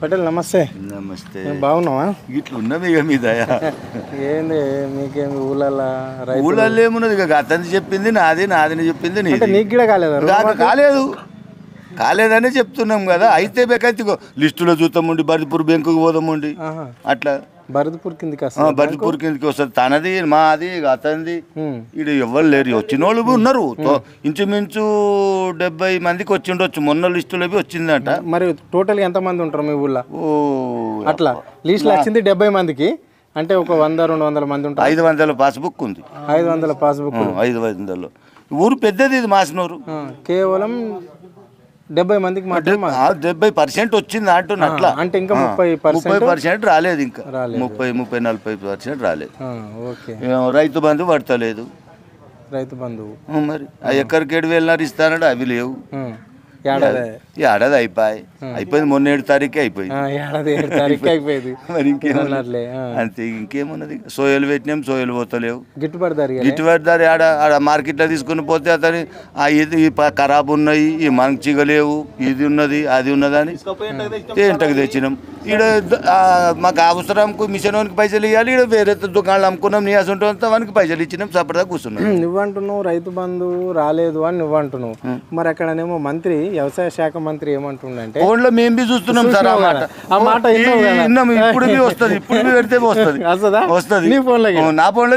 పటేల్ నమస్తే. నమస్తే. బాగున్నావా? ఇట్లా ఉన్నది ఇక మీ దయ. ఏంది మీకేమి ఊళ్ళల్లో ఊళ్ళల్లో ఏమున్నది ఇక అతన్ని చెప్పింది నాది, నాదిని చెప్పింది నీది. నీకు కూడా కాలేదు కాలేదని చెప్తున్నాం కదా. అయితే బెకైతే లిస్టులో చూద్దామండి, బరిపూర్ బ్యాంకుకి పోదామండి. అట్లా బరదపూర్ కిందకి బరిపూర్ కిందకి వస్తుంది. తనది మాది అతనిది. ఇక్కడ ఎవరు లేరు. వచ్చిన వాళ్ళు ఉన్నారు ఇంచుమించు 70 మందికి వచ్చిండొచ్చు. మొన్న లిస్టులో వచ్చిందంట. మరి టోటల్ ఎంత మంది ఉంటారు మీ ఊళ్ళో? అట్లా లిస్టులో వచ్చింది 70 మందికి. అంటే ఒక 100-200 మంది ఉంటారు. 500 పాస్బుక్ ఉంది. 500 పాస్బుక్. 500. ఊరు పెద్దది ఇది, మాసినూరు. కేవలం 70 మందికి మాత్రం 70% వచ్చింది అంటున్నా. అట్లా అంటే ఇంకా 30% రాలేదు. ఇంకా 30-40% రాలేదు. ఓకే. రైతు బంధు పడతలేదు. రైతు బంధువు మరి ఎక్కడికి 7,000 ఇస్తానడు, అవి లేవు. ఏడాది అయిపోయింది. మొన్న 7 తారీఖే అయిపోయింది. మరి ఇంకేమన్నది? అంతే, ఇంకేమున్నది? సోయలు పెట్టినాం, సోయలు పోతలేవు. గిట్టుబాటు ధర ఆడ మార్కెట్లో తీసుకుని పోతే అతని ఇది ఖరాబ్ ఉన్నాయి, ఈ మంచిగా లేవు, ఇది ఉన్నది అది ఉన్నదని ఏంటకి తెచ్చినాం. ఈడ మాకు అవసరంకు మిషన్ వానికి పైసలు ఇవ్వాలి. ఈడ వేరే దుకాణాలు అమ్ముకున్నాం, నీ అసంటే వానికి పైసలు ఇచ్చినాం. సపరేట్గా కూర్చున్నాం. నువ్వంటున్నావు రైతు బంధు రాలేదు అని నువ్వంటున్నావు. మరి అక్కడనేమో మంత్రి, వ్యవసాయ శాఖ మంత్రి ఏమంటుండంటే ఫోన్లో మేము బి చూస్తున్నాం సార్. ఆ మాట ఇప్పుడు వస్తుంది, ఇప్పుడు పెడితే వస్తుంది. నా ఫోన్లో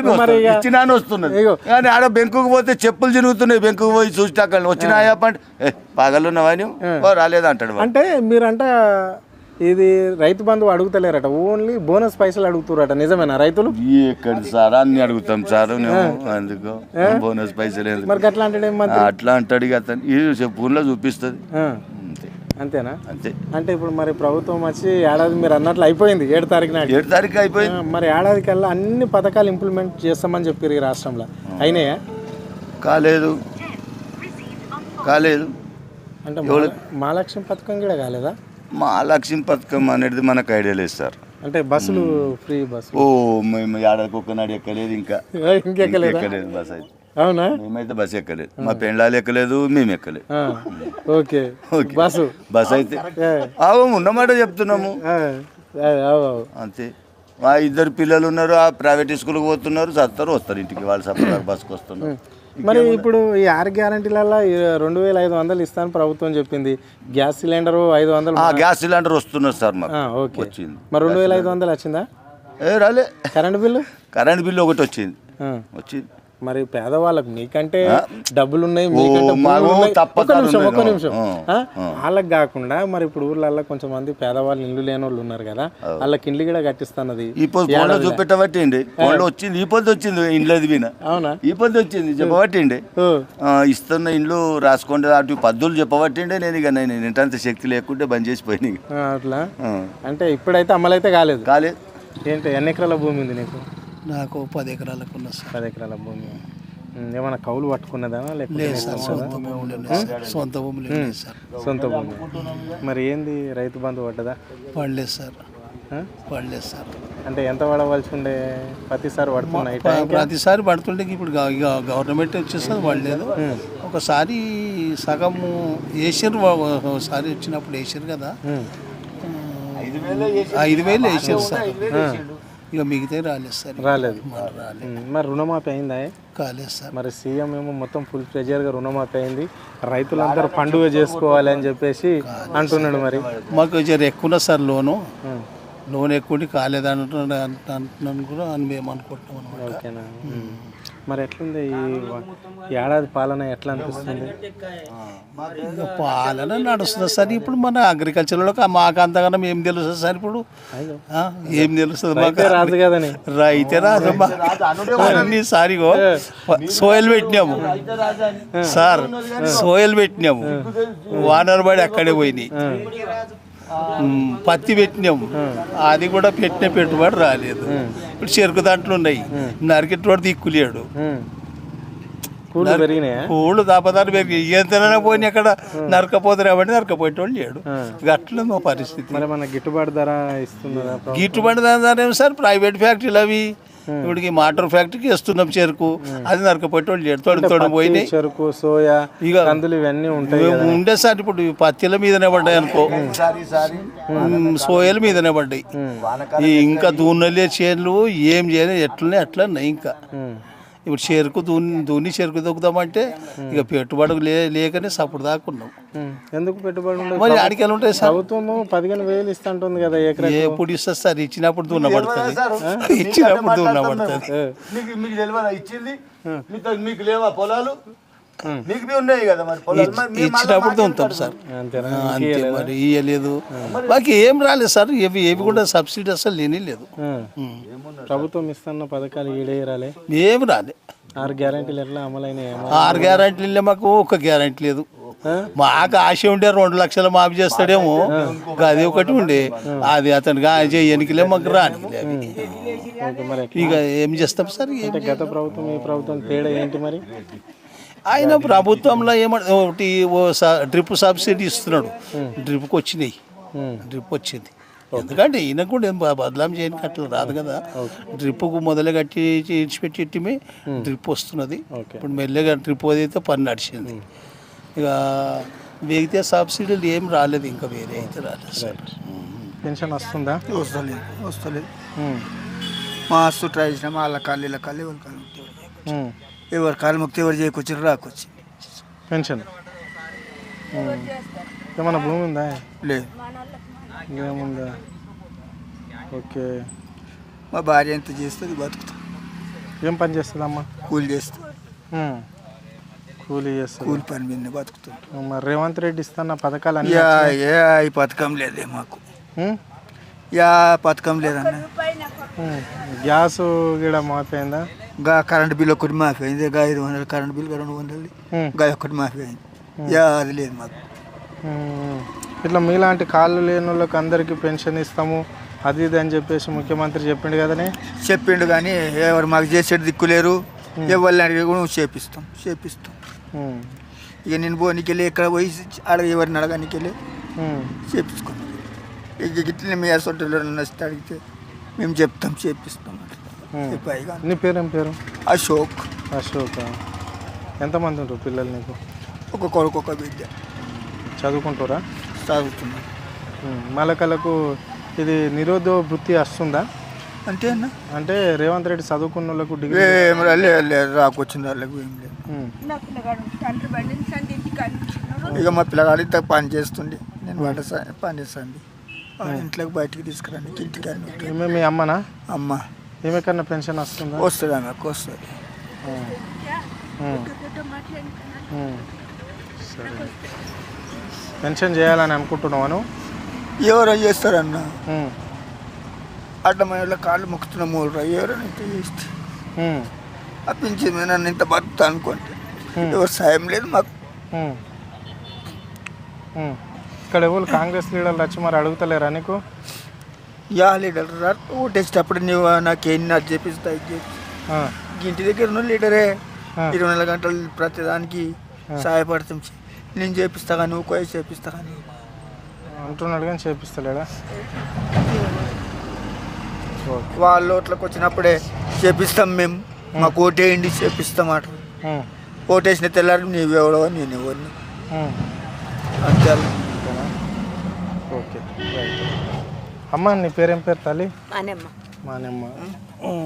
ఇచ్చినాను వస్తున్నది. కానీ ఆడ బెంకుకు పోతే చెప్పులు తిరుగుతున్నాయి. బెంకుకు పోయి చూసి వచ్చినాయా అంటే పగలున్నావా రాలేదా అంటాడు. అంటే మీరంట ఇది రైతు బంధువు అడుగుతలేరట, ఓన్లీ బోనస్ పైసలు అడుగుతారట. నిజమేనా? రైతులు ఎక్కడి సార్ అన్ని అడుగుతాం సార్. అందుకు బోనస్ పైసలు మరి అట్లా అంటే అట్లా అంటాడు. ఇక అతను ఇది ఫోన్లో చూపిస్తుంది. అంతేనా? అంతే. అంటే ఇప్పుడు మరి ప్రభుత్వం వచ్చి ఏడాది మీరు అన్నట్లు అయిపోయింది. 7 తారీఖు నాడు 7 తారీఖు అయిపోయింది. మరి ఏడాది కల్లా అన్ని పథకాలు ఇంప్లిమెంట్ చేస్తామని చెప్పారు ఈ రాష్ట్రంలో. అయినాయా? కాలేదు. అంటే మా లక్ష్యం పథకం కూడా కాలేదా? మా లక్ష్యం పథకం అనేది మనకు ఐడియా లేదు సార్. అంటే బస్సులు ఫ్రీ బస్సు మేము ఏడాదికి ఒక్కనాడు ఎక్కలేదు. ఇంకెక్కలేదు బస్ అయితే. అవునా? మేమైతే బస్ ఎక్కలేదు. మా పెండ్లాలు ఎక్కలేదు, మేము ఎక్కలేదు. ఓకే. బస్ అయితే ఉన్నమాట చెప్తున్నాము. అంతే. మా 2 పిల్లలు ఉన్నారు, ఆ ప్రైవేట్ స్కూల్కి పోతున్నారు, చదువుతారు, వస్తారు ఇంటికి. వాళ్ళు సపరేట్ బస్కి వస్తున్నారు. మరి ఇప్పుడు ఈ 6 గ్యారంటీలలో 2,500 ఇస్తాను ప్రభుత్వం చెప్పింది. Gas cylinder 500. గ్యాస్ సిలిండర్ వస్తున్నారు సార్ మాకు. వచ్చింది. మరి 2,500 వచ్చిందా? రాలే. కరెంట్ బిల్లు ఒకటి వచ్చింది. మరి పేదవాళ్ళకు మీకంటే డబ్బులు ఉన్నాయి, ఒక్క నిమిషం వాళ్ళకి కాకుండా మరి ఇప్పుడు ఊర్లలో కొంచెం మంది పేదవాళ్ళు ఇల్లు లేని వాళ్ళు ఉన్నారు కదా, వాళ్ళకి ఇండ్లు కూడా కట్టిస్తున్నది. చూపెట్టబట్టిండి వచ్చింది. ఈ పొద్దు వచ్చింది ఇండ్లది విన. అవునా? ఈ పొద్దు వచ్చింది చెప్పబట్టిండి. ఇస్తున్న ఇండ్లు రాసుకోండి అటు పద్దులు చెప్పబట్టిండే. నేను ఇక నేను ఇంటంత శక్తి లేకుంటే బంద్ చేసిపోయినాయి. అట్లా అంటే ఇప్పుడైతే అమలైతే కాలేదు. ఏంటి, ఎన్ని ఎకరాల భూమి ఉంది నీకు? నాకు 10 ఎకరాలకు ఉన్న సార్. 10 ఎకరాల భూమి. ఏమైనా కౌలు పట్టుకున్నదా లేకపోతే సొంత భూమి? సొంత భూమి. మరి ఏంది రైతు బంధు పడ్డదా? పడలేదు సార్. అంటే ఎంత పడవలసి ఉండే? ప్రతిసారి పడుతున్నాయి? ప్రతిసారి పడుతుండే. ఇప్పుడు గవర్నమెంట్ వచ్చేస్తుంది పడలేదు. ఒకసారి సగము వేసారు. ఒకసారి వచ్చినప్పుడు వేసారు కదా, 5,000 వేసారు సార్. ఇక మిగతా రాలేదు. మరి రుణమాఫీ అయిందా? కాలేదు సార్. మరి సీఎం ఏమో మొత్తం ఫుల్ ప్రెజర్గా రుణమాఫీ అయింది, రైతులందరూ పండుగ చేసుకోవాలి అని చెప్పేసి అంటున్నాడు. మరి మాకు ఎక్కువ సార్ లోన్ ఎక్కువ కాలేదంటున్నాను కూడా అని మేము అనుకుంటున్నాం అనమాట. ఓకేనా? మరి ఎట్లుంది ఈ ఏడాది పాలన? ఎట్లా అనిపిస్తుంది? పాలన నడుస్తుంది సార్. ఇప్పుడు మన అగ్రికల్చర్లో మాకు అంతగానో ఏం తెలుస్తుంది సార్? ఇప్పుడు ఏం తెలుస్తుంది మాకు? రాదు కదని. రైతే రాదు అన్ని సారిగో సోయలు పెట్టినాము సార్. వానర్ పడి అక్కడే పోయినాయి. పత్తి పెట్టినాము, అది కూడా పెట్టిన పెట్టుబడి రాలేదు. ఇప్పుడు చెరుకు దాంట్లో ఉన్నాయి. నరికెట్టుబడి దిక్కులేడు. పూలు దాపదారు పెరిగి ఎంతైనా పోయి అక్కడ నరకపోతారు కాబట్టి నరకపోయేటోళ్ళు లేడు. అట్లా మా పరిస్థితి. గిట్టుబాటు ధర ఇస్తుందా? గిట్టుబాటు ధర ఏమి సార్? ప్రైవేట్ ఫ్యాక్టరీలు అవి ఇప్పటికి మోటార్ ఫ్యాక్టరీకి వేస్తున్నాం చెరుకు, అది నరకపోయేటోళ్ళు తోడు పోయినాయి. చెరుకు, సోయా, ఇక కందులు ఇవన్నీ ఉంటాయి ఉండే సార్ ఇప్పుడు పత్తిల మీదనే పడ్డాయి అనుకో, సోయల మీదనే పడ్డాయి. ఇంకా దూన్నలే చేనులు ఏం చేయలేదు, ఎట్లనే అట్లా ఇంకా ఇప్పుడు చెరుకు దున్ని చెరుకు దొక్కుదామంటే ఇక పెట్టుబడులు లేకనే సపోర్ట్ దాకున్నాం. ఎందుకు పెట్టుబడి మరి ఆడికెళ్ళి ఉంటాయి సార్. ప్రభుత్వం 15,000 ఇస్తుంటుంది కదా ఎకరా. ఎప్పుడు ఇస్తుంది సార్? ఇచ్చినప్పుడు దున్నబడుతుంది, ఇచ్చినప్పుడు దున్నబడుతుంది. మీకు తెలియదా ఇచ్చింది? మీకు లేవా పొలాలు? మీకు ఉన్నాయి కదా మరి పొలాలు, ఇచ్చినప్పుడు దున్నుతాం సార్. అంతే, మరి ఇయ్యలేదు మాకు ఏం రాలేదు సార్. ఏవి కూడా సబ్సిడీ అసలు లేని లేదు. ప్రభుత్వం ఇస్తున్న పథకాలు ఈడేరాలే, ఏమి రాలే. 6 గ్యారెంటీలు ఎట్లా అమలైనాయి? 6 గ్యారెంటీలు మాకు ఒక గ్యారెంటీ లేదు. మాకు ఆశ ఉండే 2 లక్షలు మాఫీ చేస్తాడేమో, అది ఒకటి ఉండే, అది అతనికి చేయనికిలే, మాకు రానిలే. ఇక ఏం చేస్తాం సార్? గత ప్రభుత్వం ఈ ప్రభుత్వం తేడా ఏంటి మరి? ఆయన ప్రభుత్వంలో ఒకటి డ్రిప్ సబ్సిడీ ఇస్తున్నాడు, డ్రిప్కి వచ్చినాయి, డ్రిప్ వచ్చింది. ఎందుకంటే ఈయన కూడా ఏం బదలాం చేయడానికి అట్లా రాదు కదా. డ్రిప్కు మొదలు కట్టి ఇచ్చిపెట్టి డ్రిప్ వస్తున్నది. ఇప్పుడు మెల్లగా డ్రిప్ అయితే పని నడిచింది. ఇక మిగతా సబ్సిడీలు ఏం రాలేదు, ఇంకా వేరే అయితే రాలేదు సార్. పెన్షన్ వస్తుందా? వస్తలేదు. మస్తు ట్రై చేసినా వాళ్ళ కాళ్ళు ఎవరి కాళ్ళు ముక్తి ఎవరు చేయకొచ్చి రాకొచ్చి పెన్షన్. ఏమన్నా భూమి ఉందా? లేదు. ఏముందా? ఓకే. మా భార్య ఎంత చేస్తుంది బతుకుతా. ఏం పని చేస్తుందమ్మా? కూలి చేస్తుంది. కూలి చేస్తుంది, కూలి పని మీద బతుకుతుంది. మరి రేవంత్ రెడ్డి ఇస్తున్న పథకాలు ఈ పథకం లేదే మాకు, పథకం లేదన్న. గ్యాస్ కూడా మాఫైందా? కరెంట్ బిల్ ఒకటి మాఫీ అయింది, 500 కరెంట్ బిల్ 200 ఒకటి మాఫీ అయింది. అది లేదు మాకు. ఇట్లా మీలాంటి కాళ్ళు లేని వాళ్ళకి అందరికీ పెన్షన్ ఇస్తాము అది ఇది అని చెప్పేసి ముఖ్యమంత్రి చెప్పిండు కదనే. చెప్పిండు కానీ ఎవరు మాకు చేసేది దిక్కులేరు. ఎవరిని అడిగి కూడా చేపిస్తాం. ఇక నేను పోనీకెళ్ళి ఎక్కడ పోయి ఎవరిని అడగానికెళ్ళి చేపించుకున్నాం. ఇక ఇట్లనే మీ అసొంటిలో నచ్చితే అడిగితే మేము చెప్తాం, చేపిస్తాం. నీ పేరు? ఏం పేరు? అశోక్. ఎంతమంది ఉంటారు పిల్లలు నీకు? ఒక కొడుకు, ఒక బిడ్డ. చదువుకుంటారా? చదువుతున్నారు. మళ్ళకలకు ఇది నిరుద్యోగ వృత్తి వస్తుందా? అంటే అన్న అంటే రేవంత్ రెడ్డి చదువుకున్న వాళ్ళకు డిగ్రీ ఏం లేదు, రాకొచ్చింది వాళ్ళకు ఏం లేదు. ఇక మా పిల్లగాడు ఇంత పని చేస్తుండే, నేను వంట పని చేస్తాండి, ఇంట్లోకి బయటికి తీసుకురండి, ఇంటికి. మీ అమ్మనా? అమ్మ. ఏమేకన్నా పెన్షన్ వస్తుందా? వస్తుంది, ఆమెకు వస్తుంది. సరే, పెన్షన్ చేయాలని అనుకుంటున్నాను. ఎవరో చేస్తారన్న, అడ్డమైన కాళ్ళు మొక్కుతున్నాము. ఎవరైనా చేస్తే అప్పించింది నన్ను ఇంత బతుకుతా అనుకోండి. ఎవరు సాయం లేదు మాకు. ఇక్కడ ఎవరు కాంగ్రెస్ లీడర్లు వచ్చి మరి అడుగుతలేరా నీకు? లీడర్ ఓటేసేటప్పుడు నువ్వు నాకేం అది చేపిస్తా, ఇది ఇంటి దగ్గర ఉన్న లీడరే 24 గంటలు ప్రతిదానికి సహాయపడతాం. నేను చేపిస్తా కానీ నువ్వు కోయి చేపిస్తా కానీ అంటున్నాడు కానీ చేపిస్తలేడా? వాళ్ళు ఓట్లకు వచ్చినప్పుడే చేపిస్తాం మేము. మాకు ఓటేయండి చేపిస్తామాట. ఓటేసిన తెల్లారి నీవెవడో నేను ఎవరిని అంతే. ఓకే. అమ్మ నీ పేరేం పేరు తల్లి? మానమ్మ.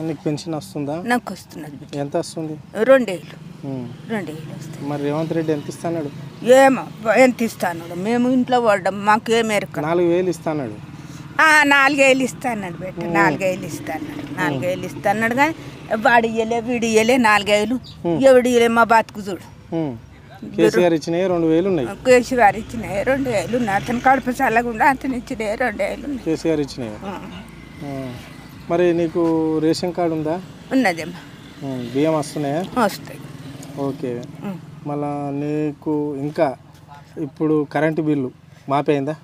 నీకు పెన్షన్ వస్తుందా? నాకు వస్తున్నది. ఎంత వస్తుంది? 2 ఏళ్ళు వస్తాయి. మరి రేవంత్ రెడ్డి ఎంత ఇస్తాడు? ఏమో ఎంత ఇస్తాడు, మేము ఇంట్లో పడ్డాం, మాకేమేరక. 4,000 ఇస్తాడు. 4 ఏళ్ళు ఇస్తాడు బెట్ట, 4 ఏళ్ళు ఇస్తాడు. 4 ఏళ్ళు ఇస్తాడు కానీ వాడు ఇయ్యలే, వీడు ఇయ్యలే. 4 ఏళ్ళు ఎవడు ఇయ్యలే. మా బతుకు చూడు. కేసీఆర్ ఇచ్చినాయి 2,000 ఉన్నాయి. కేసీఆర్ ఇచ్చినాయి 2 ఏళ్ళు ఉన్నాయి. అతను కడుపు చల్లకుండా అతను ఇచ్చినాయి 2 ఏళ్ళు ఉన్నాయి. కేసీఆర్ ఇచ్చినాయి. మరి నీకు రేషన్ కార్డు ఉందా? ఉన్నదేమ్మా. బియ్యం వస్తున్నాయా? వస్తాయి. ఓకే. మళ్ళా నీకు ఇంకా ఇప్పుడు కరెంటు బిల్లు మాపైందా?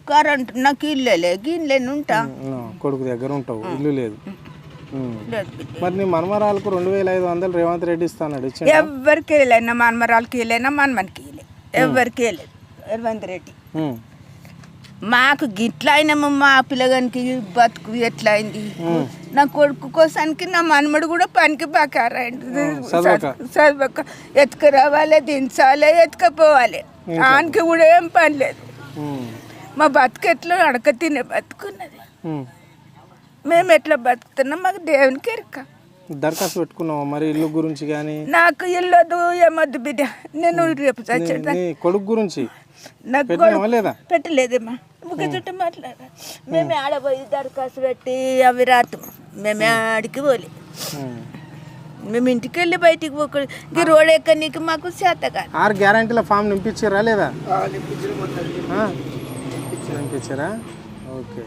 కరెంటు నాకు ఇల్లు గిన్నెలు ఉంటా. కొడుకు దగ్గర ఉంటావు, ఇల్లు లేదు. మరి నీ మనమరాలకు 2,500 రేవంత్ రెడ్డి ఇస్తాడు. ఎవరికి వెళ్ళైనా మనమరాలకి వెళ్ళైనా మనమనికి వెళ్ళే ఎవరికి వెళ్ళలేదు రేవంత్ రెడ్డి. మాకు గిట్లా అయినాము మా పిల్లగానికి బతుకు ఎట్లా అయింది నా కొడుకు కోసానికి నా మనమడు కూడా పనికి బాకారాయండి చదవక ఎత్తుకు రావాలి దించాలి ఎత్తుకపోవాలి ఆనికి కూడా ఏం పని లేదు మా బతుకు ఎట్లా అడక తినే బతుకున్నది మేము ఎట్లా బతుకుతున్నాం మాకు దేవునికి ఎరక దరఖాస్తు పెట్టుకున్నావా మరి ఇల్లు గురించి కానీ నాకు ఇల్లొద్దు ఏమొద్దు బిడ్డ నేను రేపు చచ్చేదా కొడుకు గురించి నాకు లేదా పెట్టలేదేమ్మా ఒక చుట్టూ మాట్లాడ మేము ఆడపోయి దరఖాస్తు పెట్టి అవి రాదు మేము ఆడికి పోలే మేము ఇంటికి వెళ్ళి బయటికి పోకూడదు ఈ రోడ్ ఎక్కడానికి మాకు చేత కాదు 6 గ్యారంటీల ఫామ్ నింపించారా లేదా నింపించారా ఓకే